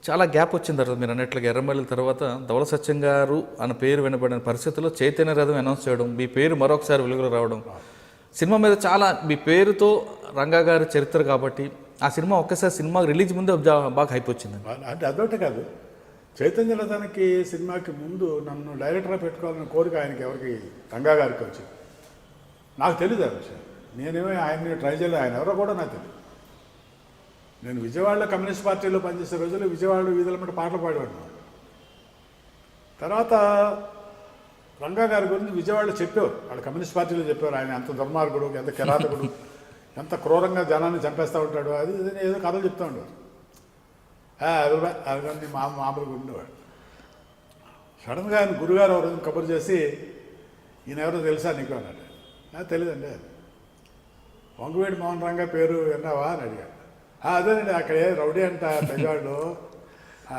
చాలా గ్యాప్ వచ్చిన తర్వాత మీరు అన్నట్లుగా ఎర్రమల్లి తర్వాత ధవళ సత్యం గారు అన్న పేరు వినబడిన పరిస్థితుల్లో చైతన్య రథం అనౌన్స్ చేయడం, మీ పేరు మరొకసారి వెలుగులో రావడం, సినిమా మీద చాలా మీ పేరుతో రంగా గారి చరిత్ర కాబట్టి ఆ సినిమా ఒక్కసారి సినిమా రిలీజ్ ముందే బాగా హైప్ వచ్చింది. అంటే అదొకటి కాదు, చైతన్య రథానికి సినిమాకి ముందు నన్ను డైరెక్టర్గా పెట్టుకోవాలని కోరిక ఆయనకి ఎవరికి రంగా గారికి వచ్చింది. నాకు తెలియదు ఆ విషయం. నేనేమో ఆయన్ని ట్రై చేయలేదు, ఆయన ఎవరో కూడా నాకు తెలియదు. నేను విజయవాడలో కమ్యూనిస్ట్ పార్టీలో పనిచేసే రోజుల్లో విజయవాడలో వీధుల మీద పాటలు పాడేవాడిని. తర్వాత రంగా గారి గురించి విజయవాడలో చెప్పేవారు, వాళ్ళు కమ్యూనిస్ట్ పార్టీలో చెప్పేవారు, ఆయన ఎంత దుర్మార్గుడు, ఎంత కిరాతకుడు, ఎంత క్రూరంగా జనాన్ని చంపేస్తూ ఉంటాడు, అది ఏదో కథలు చెప్తూ ఉండేవారు. అది మామూలుగా ఉండేవాడు. సడన్గా ఆయన గురుగారు ఎవరు కబురు చేసి, ఈయన ఎవరో తెలుసా నీకు అన్నాడు. నాకు తెలియదండి. వంగవేడి మోహన్ రంగా పేరు విన్నావా అని అడిగాడు. అదేనండి, అక్కడే రౌడీ అంట పెద్దవాళ్ళు,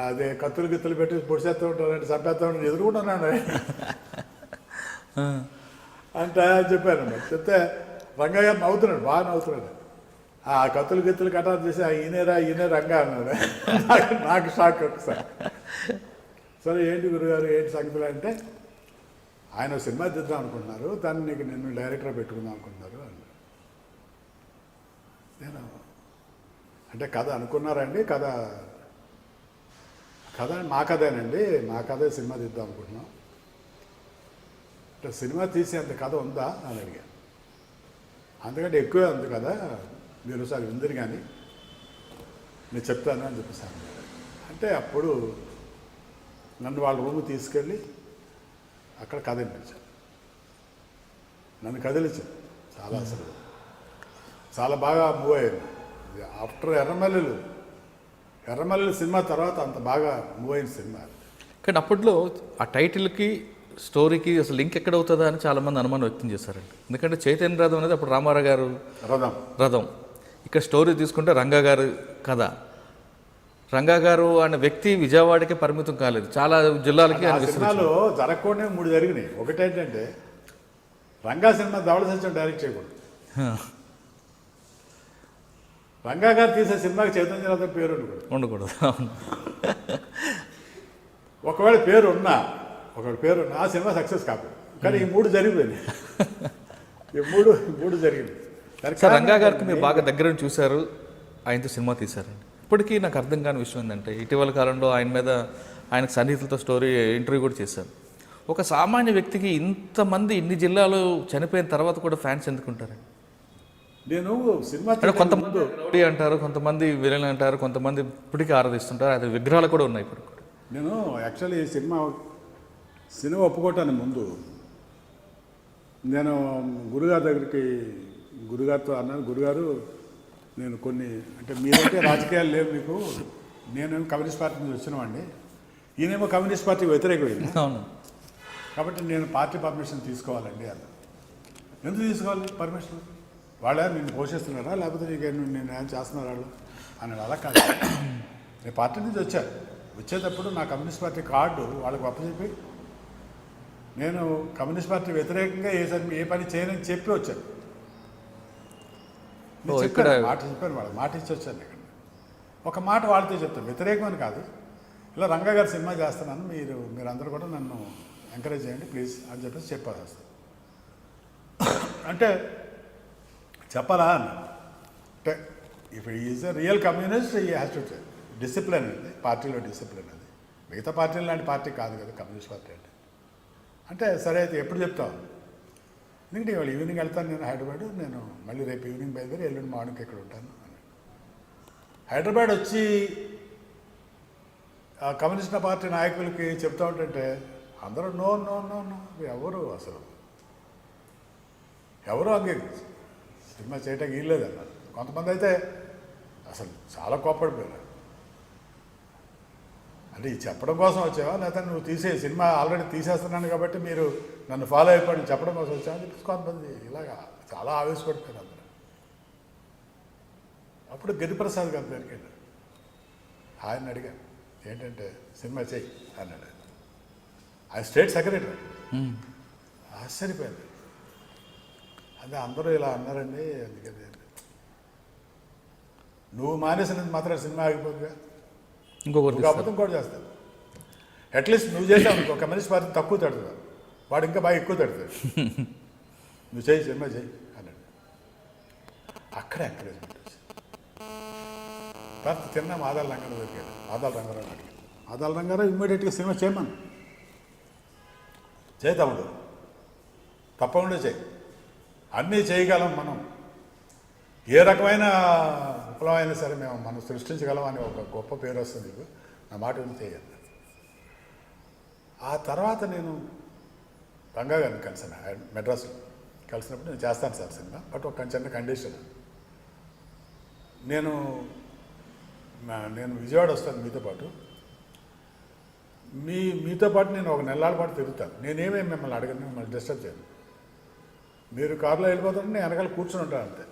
అదే కత్తులు గిత్తులు పెట్టి పొడిచేస్తూ ఉంటారంటే చంపేస్తూ ఉంటారు, ఎదుర్కొంటున్నాను అంటే చెప్పాను. చెప్తే రంగా గారు నవ్వుతున్నాడు, బాగా నవ్వుతున్నాడు. ఆ కత్తులు గిత్తులు కటారు చేసి ఈయనే రంగా అన్నాడు. నాకు షాక్ ఒకసారి. సరే ఏంటి గురుగారు ఏంటి సంగతులు అంటే, ఆయన సినిమా తీద్దాం అనుకుంటున్నారు, దాన్ని నీకు నిన్ను డైరెక్టర్ పెట్టుకుందాం అనుకుంటున్నారు అన్నాడు. నేను అంటే కథ అనుకున్నారండి, కథ మా కథేనండి, మా కథే సినిమా తీద్దాం అనుకుంటున్నాం. అంటే సినిమా తీసేంత కథ ఉందా అని అడిగాను. అందుకంటే ఎక్కువే ఉంది కదా, మీరు ఒకసారి ఉందిని కానీ నేను చెప్తాను అని చెప్పేసాను. అంటే అప్పుడు నన్ను వాళ్ళ రూమ్ తీసుకెళ్ళి అక్కడ కథ వినిపించాను, నన్ను కదిలించాను. అసలు చాలా బాగా మూవ్ అయ్యాను. ఆఫ్టర్ ఎర్రమల్లి సినిమా తర్వాత అంత బాగా మూవ్ అయిన సినిమా. కానీ అప్పట్లో ఆ టైటిల్కి స్టోరీకి అసలు లింక్ ఎక్కడ అవుతుందా అని చాలామంది అనుమానం వ్యక్తం చేశారండి. ఎందుకంటే చైతన్య రథం అనేది అప్పుడు రామారావు గారు రథం, ఇక్కడ స్టోరీ తీసుకుంటే రంగా గారు కథ. రంగా గారు అనే వ్యక్తి విజయవాడకే పరిమితం కాలేదు, చాలా జిల్లాలకి సినిమాలో జరగకుండా 3 జరిగినాయి. ఒకటేంటంటే రంగా సినిమా ధవళ సత్యం డైరెక్ట్ చేయకూడదు. రంగా గారు తీసే సినిమాకి చైతన్య రథం పేరు ఉండకూడదు. ఒకవేళ పేరు ఉన్నా ఆ సినిమా సక్సెస్ కాదు. కానీ ఈ 3 జరిగిపోయింది. ఈ మూడు జరిగింది. సార్ రంగా గారికి మీరు బాగా దగ్గర చూశారు, ఆయనతో సినిమా తీశారండి. ఇప్పటికీ నాకు అర్థం కాని విషయం ఏంటంటే, ఇటీవల కాలంలో ఆయనకు సన్నిహితులతో స్టోరీ ఇంటర్వ్యూ కూడా చేశాను. ఒక సామాన్య వ్యక్తికి ఇంతమంది ఇన్ని జిల్లాలు చనిపోయిన తర్వాత కూడా ఫ్యాన్స్ ఎందుకుంటారండి? నేను సినిమా కొంతమంది రౌడీ అంటారు, కొంతమంది విలన్ అంటారు, కొంతమంది ఇప్పటికీ ఆరాధిస్తుంటారు, అది విగ్రహాలు కూడా ఉన్నాయి ఇప్పుడు. నేను యాక్చువల్లీ సినిమా ఒప్పుకోవటానికి ముందు నేను గురుగారితో అన్నాను, గురుగారు నేను కొన్ని అంటే మీరంటే రాజకీయాలు లేవు మీకు, నేనేమో కమ్యూనిస్ట్ పార్టీ నుంచి వచ్చినామండి, ఈయనేమో కమ్యూనిస్ట్ పార్టీ వ్యతిరేకమైంది, అవును, కాబట్టి నేను పార్టీ పర్మిషన్ తీసుకోవాలండి అన్న. ఎందుకు తీసుకోవాలి పర్మిషన్? వాళ్ళే నిన్ను పోషిస్తున్నారా, లేకపోతే నేను ఏం చేస్తున్నారు వాళ్ళు అన్నాడు. అలా కాదు, నేను పార్టీ నుంచి వచ్చేటప్పుడు నా కమ్యూనిస్ట్ పార్టీ కార్డు వాళ్ళకి అప్పచెప్పి నేను కమ్యూనిస్ట్ పార్టీ వ్యతిరేకంగా ఏ పని చేయనని చెప్పి వచ్చాను. చెప్పాను వాళ్ళకి, మాట ఇచ్చి వచ్చాను. ఇక్కడ ఒక మాట వాళ్ళతో చెప్తాను, వ్యతిరేకం అని కాదు, ఇలా రంగా గారి సినిమా చేస్తున్నాను, మీరందరూ కూడా నన్ను ఎంకరేజ్ చేయండి ప్లీజ్ అని చెప్పేసి చెప్పాలి. అంటే చెప్పాలా అని అంటే if is a real communist ఈ హ్యాస్ టు డిసిప్లిన్ అండి, పార్టీలో డిసిప్లిన్ అది. మిగతా పార్టీలు లాంటి పార్టీ కాదు కదా కమ్యూనిస్ట్ పార్టీ అంటే సరే అయితే ఎప్పుడు చెప్తాను, ఎందుకంటే ఇవాళ ఈవినింగ్ వెళ్తాను నేను హైదరాబాద్, నేను మళ్ళీ రేపు ఈవినింగ్ బయలుదేరి ఎల్లుండి మార్నింగ్ ఇక్కడ ఉంటాను అని. హైదరాబాద్ వచ్చి కమ్యూనిస్ట్ పార్టీ నాయకులకి చెప్తా ఉంటుంటే అందరూ నో నో నో నో ఎవరు అంగీకరించారు, సినిమా చేయటానికి వీల్లేదు అన్నారు. కొంతమంది అయితే అసలు చాలా కోప్పడిపోయారు. అంటే ఇది చెప్పడం కోసం వచ్చావా, లేకపోతే నువ్వు సినిమా ఆల్రెడీ తీసేస్తున్నాను కాబట్టి మీరు నన్ను ఫాలో అయిపోయి చెప్పడం కోసం వచ్చావా అని చెప్పేసి కొంతమంది ఇలాగా చాలా ఆవేశపడిపోయారు అందరూ. అప్పుడు గిరిప్రసాద్ గారి దగ్గరికి వెళ్ళారు, ఆయన అడిగాను ఏంటంటే సినిమా చెయ్యి అన్నాడు. ఆయన స్టేట్ సెక్రటరీ. ఆశ్చర్యపోయింది, అదే అందరూ ఇలా అన్నారండి, అందుకని నువ్వు మానేసినందుకు మాత్రం సినిమా ఆగిపోతుందిగా, ఇంకొకటి అబద్ధం కూడా చేస్తాడు. అట్లీస్ట్ నువ్వు చేసావు ఒక మనిషి వారిని తక్కువ తడుతుంది, వాడు ఇంకా బాగా ఎక్కువ తడుతాడు. నువ్వు చేయి సినిమా చేయి అన్నాడు. అక్కడే ఎంకరేజ్మెంట్ వచ్చింది. తర్వాత తిన్న ఆదాల రంగారావు దొరికాడు. ఆదాల రంగారావు అడిగాడు. ఆదాల రంగారావు ఇమ్మీడియట్గా సినిమా చేయమను, చేయి తమ్ముడు, తప్పకుండా చేయి, అన్నీ చేయగలం మనం, ఏ రకమైన విప్లవం అయినా సరే మనం సృష్టించగలం అని ఒక గొప్ప పేరు వస్తుంది నీకు, నా మాట విని చేయాలి. ఆ తర్వాత నేను రంగా గారిని కలిసాను మెడ్రాస్లో. కలిసినప్పుడు నేను చేస్తాను సార్ సినిమా, బట్ ఒక చిన్న కండిషన్, నేను విజయవాడ వస్తాను మీతో పాటు, మీతో పాటు నేను ఒక నెలల పాటు తిరుగుతాను, నేనేమేమి మిమ్మల్ని అడగను, మిమ్మల్ని డిస్టర్బ్ చేయను, మీరు కారులో వెళ్ళిపోతుంటే నేను వెనకాల కూర్చొని ఉంటాను అంతే,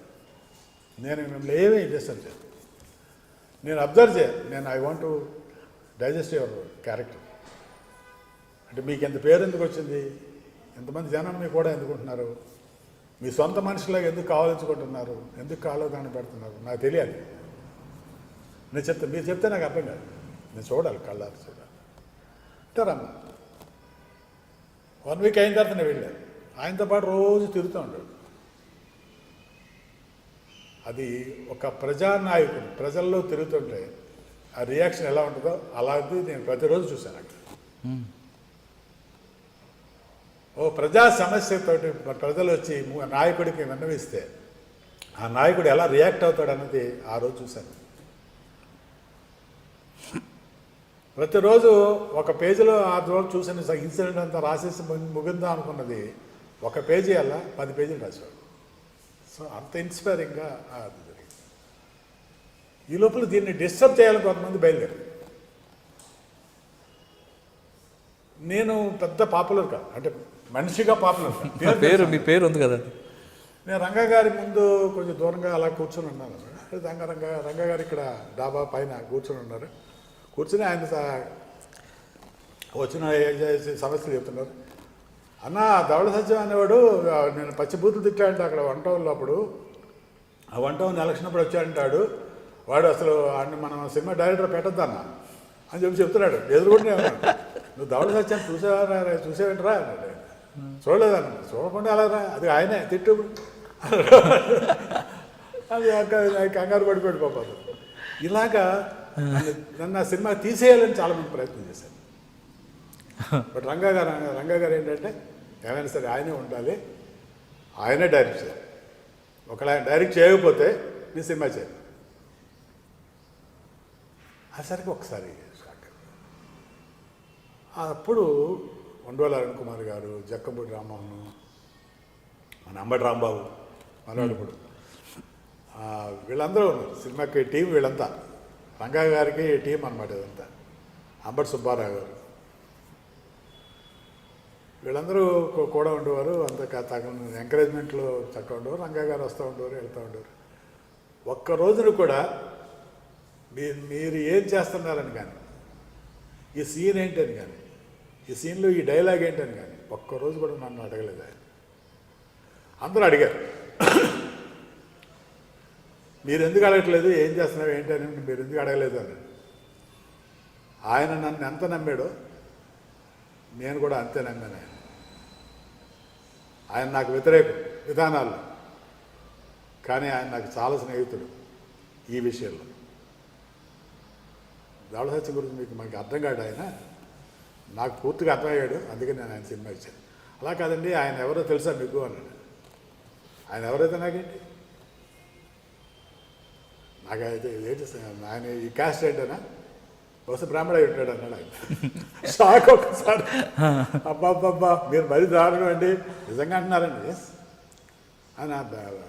నేను మిమ్మల్ని ఏమీ డిస్టర్బ్ చేయను, నేను అబ్జర్వ్ చేయను, నేను I want to digest your character. అంటే మీకు ఎంత పేరు ఎందుకు వచ్చింది, ఎంతమంది జనం మీకు కూడా ఎందుకుంటున్నారు, మీ సొంత మనుషులాగా ఎందుకు కావాలించుకుంటున్నారు, ఎందుకు కాలో దాన్ని పెడుతున్నారు, నాకు తెలియాలి. నేను చెప్తాను, మీరు చెప్తే నాకు అర్థం కాదు, నేను చూడాలి, కళ్ళారు చూడాలి. అంటారమ్మా 1 వీక్ అయిన తర్వాత నేను వెళ్ళాను, ఆయనతో పాటు రోజు తిరుగుతూ ఉంటాడు. అది ఒక ప్రజానాయకుడు ప్రజల్లో తిరుగుతుంటే ఆ రియాక్షన్ ఎలా ఉంటుందో అలాంటిది నేను ప్రతిరోజు చూశాను అక్కడ. ఓ ప్రజా సమస్యతోటి ప్రజలు వచ్చి నాయకుడికి విన్నవిస్తే ఆ నాయకుడు ఎలా రియాక్ట్ అవుతాడు అన్నది ఆ రోజు చూశాను. ప్రతిరోజు ఒక పేజీలో ఆ రోజు చూసిన ఇన్సిడెంట్ అంతా రాసేసి ముగిందా అనుకున్నది ఒక పేజీ అలా 10 పేజీలు రాశాడు. సో అంత ఇన్స్పైరింగ్గా అది జరిగింది. ఈ లోపల దీన్ని డిస్టర్బ్ చేయాలని కొంతమంది బయలుదేరారు. నేను పెద్ద పాపులర్ కాదు, అంటే మనిషిగా పాపులర్ పేరు, మీ పేరు ఉంది కదా. నేను రంగా గారి ముందు కొంచెం దూరంగా అలా కూర్చొని ఉన్నాను. రంగా గారు ఇక్కడ డాబా పైన కూర్చొని ఉన్నారు. కూర్చొని ఆయన వచ్చిన సమస్యలు చెప్తున్నారు. అన్న ధవళ సత్యం అనేవాడు నేను పచ్చిబూతులు తిట్టాడంటే అక్కడ వంటవుల్లో, అప్పుడు ఆ వంటవుని ఎలక్షన్ అప్పుడు వచ్చాడంటాడు, వాడు అసలు ఆయన మనం సినిమా డైరెక్టర్ పెట్టద్దన్న అని చెప్తున్నాడు. ఎదురుకుంటే నువ్వు ధవళ సత్యాన్ని చూసేవేంటరా అన్నాడు. చూడలేదన్న. చూడకుండా అలారా, అది ఆయనే తిట్టు, అది కంగారు పడిపోయాడు పాపం. ఇలాగా నన్ను ఆ సినిమా తీసేయాలని చాలామంది ప్రయత్నం చేశారు. బట్ రంగా గారు ఏంటంటే ఏమైనా సరే ఆయనే ఉండాలి, ఆయనే డైరెక్ట్ చేయాలి, ఒకవేళ ఆయన డైరెక్ట్ చేయకపోతే నీ సినిమా చేయాలి. అసరికి ఒకసారి షాక్. అప్పుడు ఉండవల్లి అరుణ్ కుమార్ గారు, జక్కంపూడి రామ్మోహన్, మన అంబటి రాంబాబు మనవాడు, వీళ్ళందరూ ఉన్నారు సినిమాకి టీం. వీళ్ళంతా రంగా గారికి టీం అనమాట ఇదంతా. అంబటి సుబ్బారావు గారు, వీళ్ళందరూ కూడా ఉండేవారు. అంత ఎంకరేజ్మెంట్లో చక్కగా ఉండేవారు. రంగా గారు వస్తూ ఉండేవారు, వెళ్తూ ఉండేవారు. ఒక్క రోజును కూడా మీరు ఏం చేస్తున్నారని కానీ, ఈ సీన్ ఏంటని కానీ, ఈ సీన్లో ఈ డైలాగ్ ఏంటని కానీ ఒక్కరోజు కూడా నన్ను అడగలేదు ఆయన. అందరూ అడిగారు, మీరు ఎందుకు అడగట్లేదు, ఏం చేస్తున్నావు ఏంటని మీరు ఎందుకు అడగలేదు అని. ఆయన నన్ను ఎంత నమ్మాడో నేను కూడా అంతే నమ్మాను. ఆయన నాకు వ్యతిరేకం విధానాలు, కానీ ఆయన నాకు చాలా స్నేహితుడు ఈ విషయంలో. ధవళ సత్యం గురించి మనకి అర్థం కాడు, ఆయన నాకు పూర్తిగా అర్థమయ్యాడు, అందుకని నేను ఆయన సినిమా ఇచ్చాను. అలా కాదండి, ఆయన ఎవరో తెలుసా మీకు అన్నాడు. ఆయన ఎవరైతే నాకేంటి, నాకైతే ఏంటి ఆయన ఈ క్యాస్ట్ ఏంటనా, బహుశా బ్రాహ్మణ అయి ఉంటాడు అన్నాడు ఆయన. షాక్ ఒక్కసారి. అబ్బాబ్బా మీరు మరీ దారుణం అండి, నిజంగా అంటున్నారండి. ఎస్ అని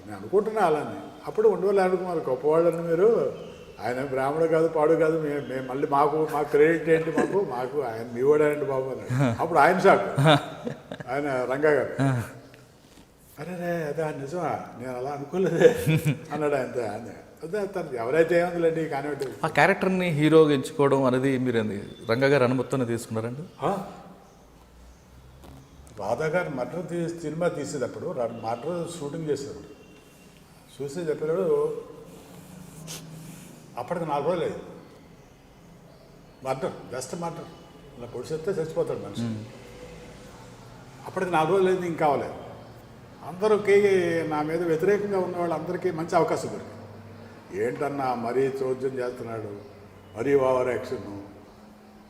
నేను అనుకుంటున్నా అలానే. అప్పుడు ఉండవల్లి అరుణ్ కుమార్ గొప్పవాళ్ళని మీరు, ఆయన బ్రాహ్మణ కాదు పాడు కాదు, మేము మళ్ళీ మాకు క్రెడిట్ ఏంటి, మాకు ఆయన మీ వాడండి బాబు అన్నాడు. అప్పుడు ఆయన షాక్, ఆయన రంగా గారు. అరే అదే నిజమా, నేను అలా అనుకోలేదే అన్నాడు ఆయన. అదే తను ఎవరైతే ఏముందిలేండి కానీ ఆ క్యారెక్టర్ని హీరోగా ఎంచుకోవడం అనేది మీరు రంగా గారు అనుమతితోనే తీసుకున్నారండి. రాధా గారు మర్డర్ సినిమా తీసేటప్పుడు మర్డర్ షూటింగ్ చేసేటప్పుడు చూసి చెప్పాడు. అప్పటికి 4 రోజులు అయింది. Murder, just murder. ఇలా పొడిచేస్తే చచ్చిపోతాడు మనిషి. అప్పటికి 4 రోజులు అయింది, ఇంకా కావాలి. అందరికీ నా మీద వ్యతిరేకంగా ఉన్న వాళ్ళందరికీ మంచి అవకాశం దొరికింది. ఏంటన్నా మరీ చోద్యం చేస్తున్నాడు, మరీ ఓవర్ యాక్షన్.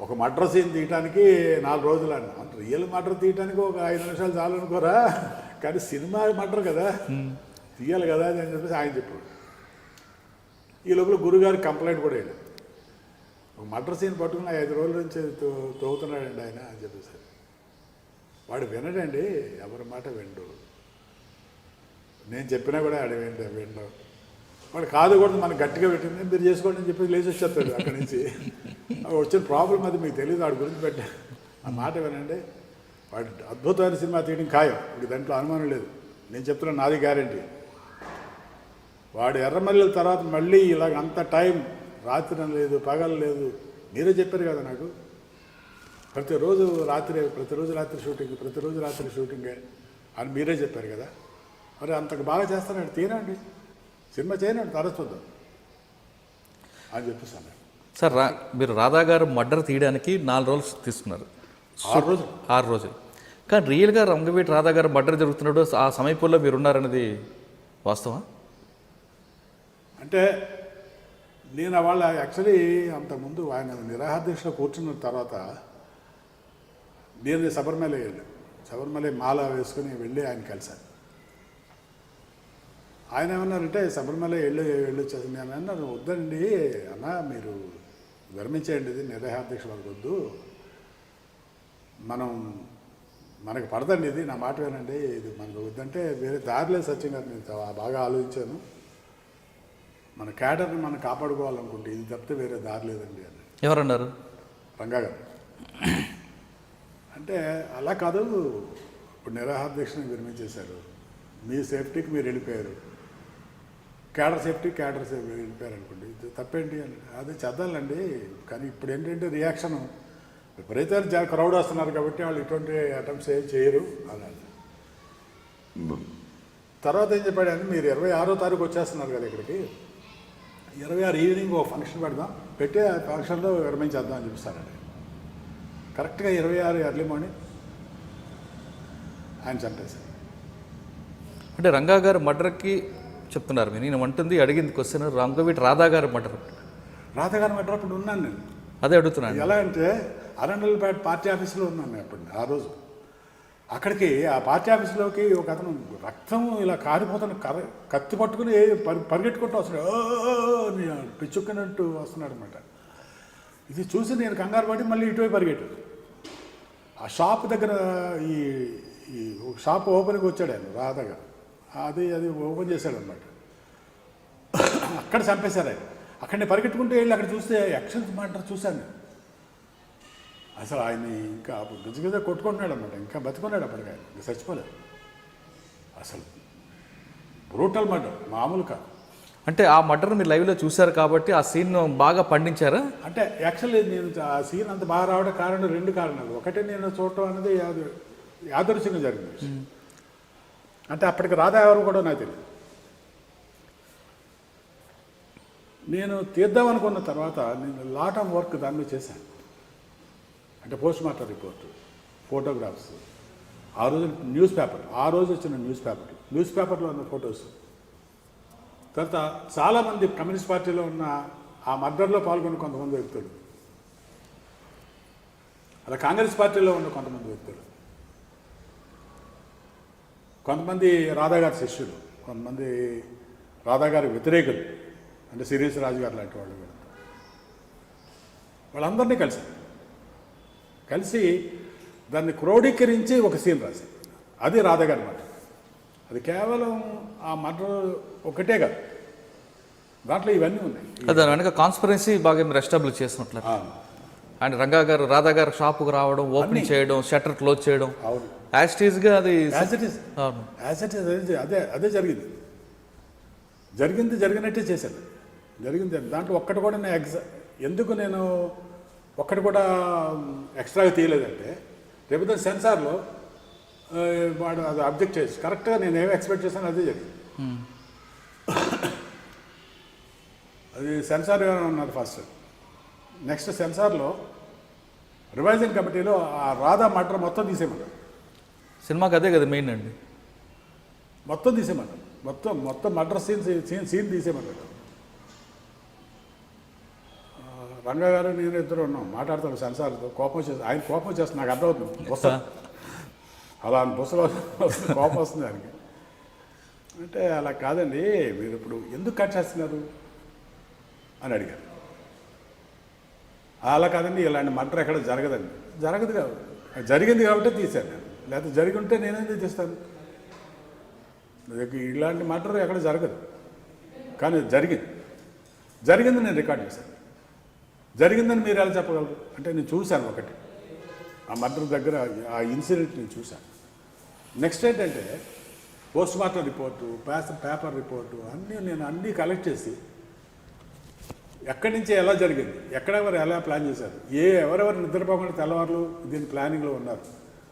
ఒక మర్డర్ సీన్ తీయటానికి 4 రోజులు అన్న. రియల్ మర్డర్ తీయటానికి ఒక 5 నిమిషాలు చాలు అనుకోరా, కానీ సినిమా మర్డర్ కదా, తీయాలి కదా అని చెప్పేసి ఆయన చెప్పాడు. ఈ లోపల గురుగారికి కంప్లైంట్ కూడా వెళ్ళాడు. ఒక మర్డర్ సీన్ పట్టుకుని 5 రోజుల నుంచి తోగుతున్నాడండి ఆయన అని చెప్పేసి. వాడు వినడండి, ఎవరి మాట వినడు. నేను చెప్పినా కూడా ఆడ వినడు. వాడు కాదు కూడా మనకు గట్టిగా పెట్టింది, మీరు చేసుకోండి అని చెప్పి లేచి వచ్చేస్తాడు అక్కడి నుంచి. వచ్చిన ప్రాబ్లం అది మీకు తెలియదు, వాడి గురించి పెట్టా. ఆ మాట వినండి, వాడు అద్భుతమైన సినిమా తీయడం ఖాయం, ఇప్పుడు దాంట్లో అనుమానం లేదు. నేను చెప్తున్నాను, నాది గ్యారంటీ. వాడు ఎర్రమల్లెల తర్వాత మళ్ళీ ఇలాగ అంత టైం, రాత్రి లేదు పగలు లేదు. మీరే చెప్పారు కదా నాకు, ప్రతిరోజు రాత్రి షూటింగే అని మీరే చెప్పారు కదా. మరి అంతకు బాగా చేస్తానండి, తీనండి సినిమా చేయనండి, తరచుద్దాం అని చెప్పేసాను. సార్ మీరు రాధా గారు మర్డర్ తీయడానికి 4 రోజులు తీసుకున్నారు, 6 రోజులు. కానీ రియల్గా రంగవీటి రాధా గారు మర్డర్ జరుగుతున్నాడు ఆ సమయంలో మీరు ఉన్నారనేది వాస్తవా? అంటే నేను వాళ్ళ యాక్చువల్లీ అంతకుముందు ఆయన నిరాహార దీక్షలో కూర్చున్న తర్వాత నేను శబరిమల వెళ్ళాను. శబరిమల మాల వేసుకుని వెళ్ళి ఆయన కలిశాను. ఆయన ఏమన్నారంటే శబరిమల వెళ్ళొచ్చేసి నేను అన్నాను, వద్దండి అన్న, మీరు విరమించేయండి, ఇది నిరాహార దీక్ష వరకు వద్దు, మనకు పడదండి ఇది, నా మాట వినండి, ఇది మనకు వద్దంటే వేరే దారి లేదు సత్యం గారు. నేను బాగా ఆలోచించాను, మన క్యాడర్ని మనం కాపాడుకోవాలనుకుంటే ఇది తప్పితే వేరే దారి లేదండి అని. ఎవరన్నారు? రంగా గారు. అంటే అలా కాదు, ఇప్పుడు నిరాహార దీక్షని విరమించేశారు, మీ సేఫ్టీకి మీరు వెళ్ళిపోయారు, క్యాడర్ వెళ్ళిపోయారు అనుకోండి, ఇది తప్పేంటి అని. అదే చదవాలండి, కానీ ఇప్పుడు ఏంటంటే రియాక్షన్ విపరీతమైన క్రౌడ్ వస్తున్నారు కాబట్టి వాళ్ళు ఇటువంటి అటెంప్ట్స్ ఏం చేయరు అన్నాడు. తర్వాత ఏం చెప్పాడు అంటే, మీరు 26వ తారీఖు వచ్చేస్తున్నారు కదా ఇక్కడికి, 26 ఈవినింగ్ ఒక ఫంక్షన్ పెడదాం, పెట్టి ఆ ఫంక్షన్లో విరమించేద్దాం అని చెప్పిస్తారండి. కరెక్ట్గా 26 ఎర్లీ మార్నింగ్ ఆయన చంపేశారు. అంటే రంగా గారు మర్డర్కి చెప్తున్నారు మీరు, నేను అంటుంది అడిగింది క్వశ్చన్ రంగవీటి రాధా గారు మర్డర్. రాధా గారు మర్డర్ అప్పుడు ఉన్నాను నేను. అదే అడుగుతున్నాను. ఎలా అంటే అరండల్పేట పార్టీ ఆఫీస్లో ఉన్నాను నేను అప్పుడు. ఆ రోజు అక్కడికి ఆ పార్టీ ఆఫీస్లోకి ఒక అతను రక్తం ఇలా కారిపోతున్న కత్తి పట్టుకుని పరిగెట్టుకుంటూ వస్తున్నాడు, పిచ్చుక్కున్నట్టు వస్తున్నాడు అనమాట. ఇది చూసి నేను కంగారు పడి మళ్ళీ ఇటువైపు పరిగెట్టాను. ఆ షాప్ దగ్గర ఈ షాప్ ఓపెన్కి వచ్చాడు ఆయన రాధగా, అది ఓపెన్ చేశాడు అనమాట. అక్కడ చంపేశారు ఆయన. అక్కడ నేను పరిగెట్టుకుంటూ వెళ్ళి అక్కడ చూస్తే యాక్షన్ మర్డర్ చూశాను నేను. అసలు ఆయన్ని ఇంకా గజగజ కొట్టుకుంటున్నాడు అనమాట, ఇంకా బతుకున్నాడు అప్పటికి, ఆయన ఇంకా చచ్చిపోలేదు. అసలు బ్రూటల్ మర్డర్, మామూలు కాదు. అంటే ఆ మర్డర్ మీరు లైవ్లో చూశారు కాబట్టి ఆ సీన్ బాగా పండించారా? అంటే యాక్చువల్లీ నేను ఆ సీన్ అంత బాగా రావడం కారణం 2 కారణాలు. ఒకటే నేను చూడటం అనేది యాదృచ్ఛికంగా జరిగింది. అంటే అప్పటికి రాధా ఎవరు కూడా నాకు తెలియదు. నేను తీద్దాం అనుకున్న తర్వాత నేను లాట్ ఆఫ్ వర్క్ దాని మీద చేశాను. అంటే పోస్ట్ మార్టం రిపోర్టు, ఫోటోగ్రాఫ్స్, ఆ రోజు వచ్చిన న్యూస్ పేపర్లో ఉన్న ఫొటోస్, తర్వాత చాలామంది కమ్యూనిస్ట్ పార్టీలో ఉన్న ఆ మర్డర్లో పాల్గొన్న కొంతమంది వ్యక్తులు, అలా కాంగ్రెస్ పార్టీలో ఉన్న కొంతమంది వ్యక్తులు, కొంతమంది రాధాగారి శిష్యులు, కొంతమంది రాధాగారి వ్యతిరేకులు, అంటే సిరీస్ రాజు గారు లాంటి వాళ్ళందరినీ కలిసి దాన్ని క్రోడీకరించి ఒక సీన్ రాశారు. అది రాధాగారి మాట. అది కేవలం ఆ మర్డర్ ఒకటే కాదు, దాంట్లో ఇవన్నీ ఉన్నాయి. దాని వెనక కాన్స్పరెన్సీ బాగా మీరు ఎస్టాబ్లిష్ చేసినట్లు. అండ్ రంగా గారు రాధా గారు షాపుకు రావడం, ఓపెన్ చేయడం, షట్టర్ క్లోజ్ చేయడం, యాస్టీస్గా అది అదే జరిగినట్టే చేశాను. దాంట్లో ఒక్కటి కూడా ఎందుకు నేను ఒక్కటి కూడా ఎక్స్ట్రాగా తీయలేదంటే, రేపు సెన్సార్లో వాడు అది అబ్జెక్ట్ చేసి కరెక్ట్గా నేను ఏమి ఎక్స్పెక్ట్ చేశాను అదే జరిగింది. అది సెన్సార్ ఉన్నారు ఫస్ట్. నెక్స్ట్ సెన్సార్లో రివైజింగ్ కమిటీలో ఆ రాధా మర్డర్ మొత్తం తీసేయమన్నారు. సినిమాకి అదే కదా మెయిన్ అండి. మొత్తం తీసేయమన్నారు. మొత్తం మర్డర్ సీన్ తీసేయమన్నారు. రంగా గారు నేను ఇద్దరు ఉన్నాం, మాట్లాడతాడు సెన్సార్తో. ఆయన కోపం చేస్తుంది, నాకు అర్థమవుతుంది. పుస్తకం అలా పుస్తకం కోపం వస్తుంది ఆయనకి. అంటే అలా కాదండి, మీరు ఇప్పుడు ఎందుకు కట్ చేస్తున్నారు అని అడిగారు. అలా కాదండి, ఇలాంటి మర్డర్ ఎక్కడ జరగదండి. జరగదు కాదు, జరిగింది కాబట్టి తీశాను నేను, లేకపోతే జరిగి ఉంటే నేనేందుకు తీస్తాను. ఇలాంటి మర్డర్ ఎక్కడ జరగదు, కానీ జరిగింది నేను రికార్డ్ చేశాను. జరిగిందని మీరు ఎలా చెప్పగలరు అంటే నేను చూశాను ఒకటి, ఆ మర్డర్ దగ్గర ఆ ఇన్సిడెంట్ నేను చూశాను. నెక్స్ట్ ఏంటంటే post mortem report, paper report నేను అన్నీ కలెక్ట్ చేసి ఎక్కడి నుంచి ఎలా జరిగింది, ఎక్కడెవరు ఎలా ప్లాన్ చేశారు, ఎవరెవరు నిద్రపోకుండా తెల్లవారులు దీని ప్లానింగ్లో ఉన్నారు,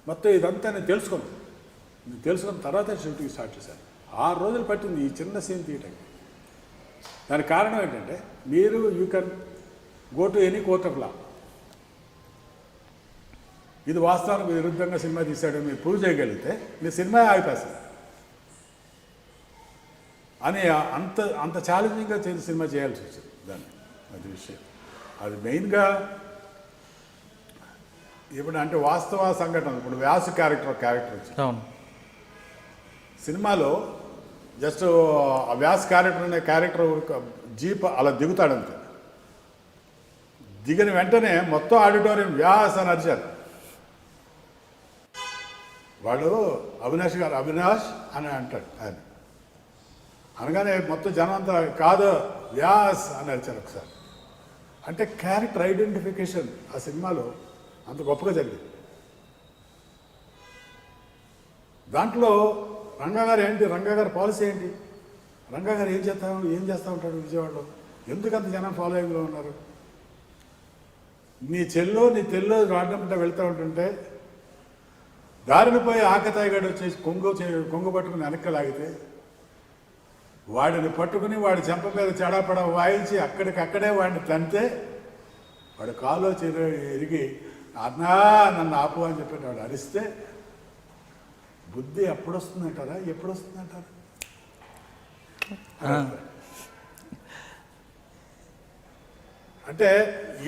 మొత్తం ఇదంతా నేను తెలుసుకున్న తర్వాత షూటింగ్ స్టార్ట్ చేశాను. 6 రోజులు పట్టింది ఈ చిన్న సీన్ తీయటానికి. దానికి కారణం ఏంటంటే మీరు you can go to any court of law, ఇది వాస్తవానికి విరుద్ధంగా సినిమా తీశాడని మీరు ప్రూవ్ చేయగలిగితే మీ సినిమా ఆగిపోతుంది అని అంత ఛాలెంజింగ్గా సినిమా చేయాల్సి వచ్చింది. దాన్ని అది విషయం, అది మెయిన్గా ఇప్పుడు అంటే వాస్తవ సంఘటన. ఇప్పుడు వ్యాసు క్యారెక్టర్ వచ్చింది సినిమాలో. జస్ట్ ఆ వ్యాస్ క్యారెక్టర్ అనే క్యారెక్టర్ జీప్ అలా దిగుతాడంతే. దిగిన వెంటనే మొత్తం ఆడిటోరియం వ్యాస్ అని అరిచారు. వాడు అవినాష్ గారు అవినాష్ అని అంటాడు ఆయన. అనగానే మొత్తం జనం అంతా కాదు వ్యాస్ అని అరిచారు ఒకసారి. అంటే క్యారెక్టర్ ఐడెంటిఫికేషన్ ఆ సినిమాలో అంత గొప్పగా జరిగింది. దాంట్లో రంగా గారు ఏంటి, రంగా గారి పాలసీ ఏంటి, రంగా గారు ఏం చేస్తూ ఉంటాడు విజయవాడలో, ఎందుకంత జనం ఫాలోయింగ్లో ఉన్నారు. నీ తెల్లో రాడ్డంటే వెళ్తూ ఉంటుంటే దారిని పోయి ఆకతాయిగాడు వచ్చేసి కొంగు పట్టుకుని వెనక్కి లాగితే వాడిని పట్టుకుని వాడి చెంప మీద చెడాపడ వాయించి అక్కడికక్కడే వాడిని తంతే వాడు కాలో ఎరిగి అన్నా నన్ను ఆపు అని చెప్పి వాడు అరిస్తే బుద్ధి ఎప్పుడు వస్తుందంటారా. అంటే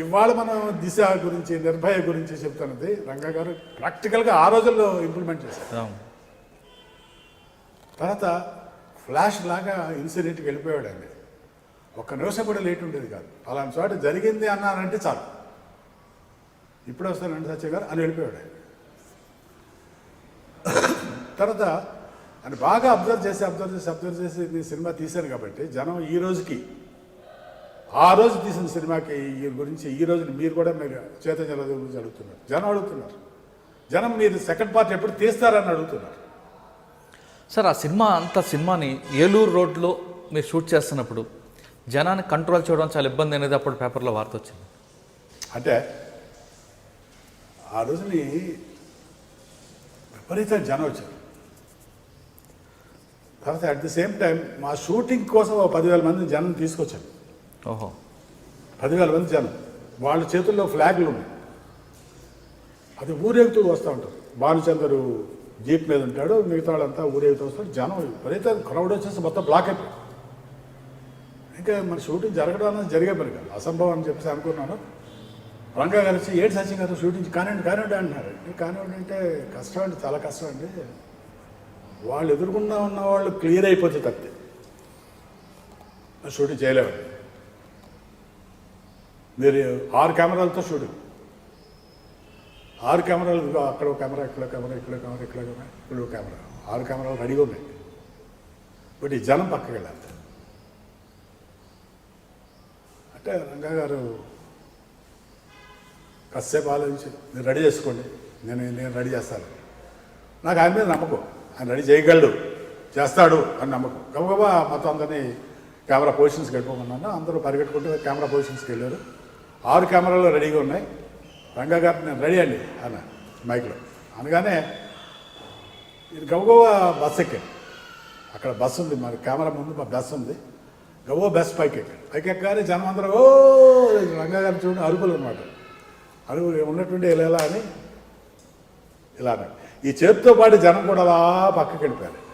ఇవాళ మనం దిశ గురించి నిర్భయ గురించి చెప్తున్నది రంగా గారు ప్రాక్టికల్గా ఆ రోజుల్లో ఇంప్లిమెంట్ చేశారు. తర్వాత ఫ్లాష్ లాగా ఇన్సిడెంట్కి వెళ్ళిపోయాడు అండి. ఒక్క నిమిషం కూడా లేట్ ఉండేది కాదు. అలాంటి చోట జరిగింది అన్నానంటే చాలు, ఇప్పుడు వస్తానండి సత్య గారు అని వెళ్ళిపోయాడు ఆయన. తర్వాత ఆయన బాగా అబ్జర్వ్ చేసి సినిమా తీశారు కాబట్టి జనం ఈ రోజుకి ఆ రోజు తీసిన సినిమాకి గురించి ఈ రోజు మీరు కూడా మీరు చైతన్య గురించి అడుగుతున్నారు. జనం మీరు సెకండ్ పార్ట్ ఎప్పుడు తీస్తారని అడుగుతున్నారు. సార్ ఆ సినిమాని ఏలూరు రోడ్లో మీరు షూట్ చేస్తున్నప్పుడు జనాన్ని కంట్రోల్ చేయడం చాలా ఇబ్బంది అనేది అప్పుడు పేపర్లో వార్త వచ్చింది. అంటే ఆ రోజుని విపరీతంగా జనం వచ్చారు. తర్వాత అట్ ది సేమ్ టైం మా షూటింగ్ కోసం 10,000 మంది జనం తీసుకొచ్చాను. 10,000 మంది జనం, వాళ్ళ చేతుల్లో ఫ్లాగ్లు ఉన్నాయి. అది ఊరేగుతూ వస్తూ ఉంటారు. భానుచందరు జీప్ మీద ఉంటాడు, మిగతా వాళ్ళంతా ఊరేగుతూ వస్తారు. జనం విపరీతంగా క్రౌడ్ వచ్చేసి మొత్తం బ్లాక్ అయిపోయి ఇంకా మన షూటింగ్ జరగడం అనేది జరిగే పని కాదు, అసంభవం అని చెప్పేసి అనుకున్నాను. రంగా గారు వచ్చి ఏడు సచిన్ గారు షూటింగ్ కానివ్వండి అంటున్నారు. కానివ్వండి అంటే కష్టం అండి, చాలా కష్టం అండి. వాళ్ళు ఎదురుకుండా ఉన్న వాళ్ళు క్లియర్ అయిపోతే తప్పితే షూటింగ్ చేయలేవండి. మీరు 6 కెమెరాలతో షూటింగ్, 6 కెమెరాలు, అక్కడ ఒక కెమెరా, ఇక్కడ కెమెరా, ఇక్కడ కెమెరా, ఇక్కడ కెమెరా, ఇక్కడ కెమెరా, 6 కెమెరాలు రెడీగా ఉన్నాయి. బట్ ఈ జనం పక్కకి వెళ్ళాలి. అంటే రంగా గారు కాసేపు ఆలోచించి మీరు రెడీ చేసుకోండి, నేను రెడీ చేస్తాను. నాకు ఆయన మీద నమ్మకం, ఆయన రెడీ చేయగలడు, చేస్తాడు అని నమ్మకం. గబగబా మొత్తం అందరినీ కెమెరా పొజిషన్స్కి వెళ్ళిపోమన్నాను. అందరూ పరిగెట్టుకుంటూ కెమెరా పొజిషన్స్కి వెళ్ళారు. 6 కెమెరాలు రెడీగా ఉన్నాయి. రంగా గారు నేను రెడీ అండి అన్న మైక్లో అనగానే ఇది గబగబా బస్ ఎక్కాను. అక్కడ బస్సు ఉంది, మరి కెమెరా ముందు బస్సు ఉంది. గబగబా బస్ పైకి ఎక్కాను. ఎక్కగానే జనం అందరూ ఓ రంగా గారు చూడండి అరుపులు అనమాట. అరుపులు ఉన్నటువంటి ఇలా అని ఇలా అన్నాడు. ఈ చేతితో పాటు జనం కూడా అలా పక్కకి వెళ్ళిపోయారు.